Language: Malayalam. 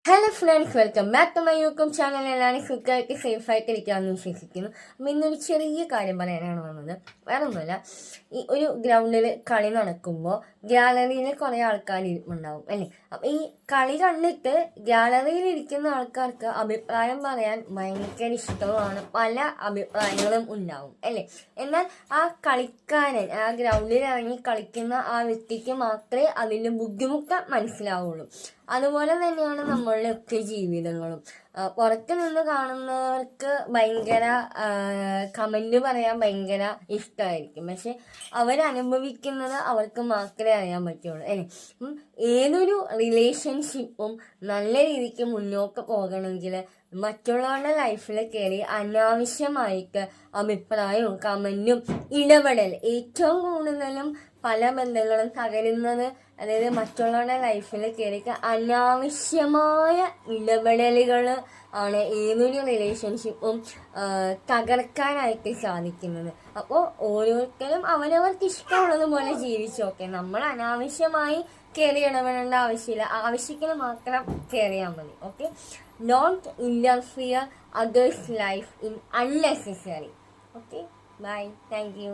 Hello friends, welcome back to my YouTube channel. എല്ലാവരും സുഖമായിട്ട് സേഫായിട്ട് ഇരിക്കാമെന്ന് വിശ്വസിക്കുന്നു. അപ്പം ഇന്നൊരു ചെറിയ കാര്യം പറയാനാണ് വന്നത്. വേറെ ഒന്നുമില്ല, ഈ ഒരു ഗ്രൗണ്ടിൽ കളി നടക്കുമ്പോൾ ഗ്യാലറിയിൽ കുറേ ആൾക്കാർ ഉണ്ടാവും അല്ലേ. അപ്പം ഈ കളി കണ്ടിട്ട് ഗ്യാലറിയിൽ ഇരിക്കുന്ന ആൾക്കാർക്ക് അഭിപ്രായം പറയാൻ ഭയങ്കര ഇഷ്ടവുമാണ്, പല അഭിപ്രായങ്ങളും ഉണ്ടാവും അല്ലേ. എന്നാൽ ആ കളിക്കാരൻ, ആ ഗ്രൗണ്ടിൽ ഇറങ്ങി കളിക്കുന്ന ആ വ്യക്തിക്ക് മാത്രമേ അതിൻ്റെ ബുദ്ധിമുട്ട് മനസ്സിലാവുള്ളൂ. അതുപോലെ തന്നെയാണ് നമ്മളുടെ ഒക്കെ ജീവിതങ്ങളും. പുറത്ത് നിന്ന് കാണുന്നവർക്ക് ഭയങ്കര കമന്റ് പറയാൻ ഭയങ്കര ഇഷ്ടമായിരിക്കും, പക്ഷെ അവരനുഭവിക്കുന്നത് അവർക്ക് മാത്രമേ അറിയാൻ പറ്റുള്ളൂ അല്ലേ. ഏതൊരു റിലേഷൻഷിപ്പും നല്ല രീതിക്ക് മുന്നോട്ട് പോകണമെങ്കിൽ മറ്റുള്ളവരുടെ ലൈഫിൽ കയറി അനാവശ്യമായിട്ട് അഭിപ്രായവും കമന്റും ഇടപെടൽ, ഏറ്റവും കൂടുതലും പല ബന്ധങ്ങളും തകരുന്നത്, അതായത് മറ്റുള്ളവരുടെ ലൈഫിൽ കയറിയിട്ട് അനാവശ്യമായ ഇടപെടലുകൾ ആണ് ഏതൊരു റിലേഷൻഷിപ്പും തകർക്കാനായിട്ട് സാധിക്കുന്നത്. അപ്പോൾ ഓരോരുത്തരും അവരവർക്ക് ഇഷ്ടമുള്ളതുപോലെ ജീവിച്ചോക്കെ, നമ്മൾ അനാവശ്യമായി കയറി ഇടപെടേണ്ട ആവശ്യമില്ല, ആവശ്യത്തിന് മാത്രം കയറിയാൽ മതി. Okay, don't interfere others' life in unnecessary. Okay, bye, thank you.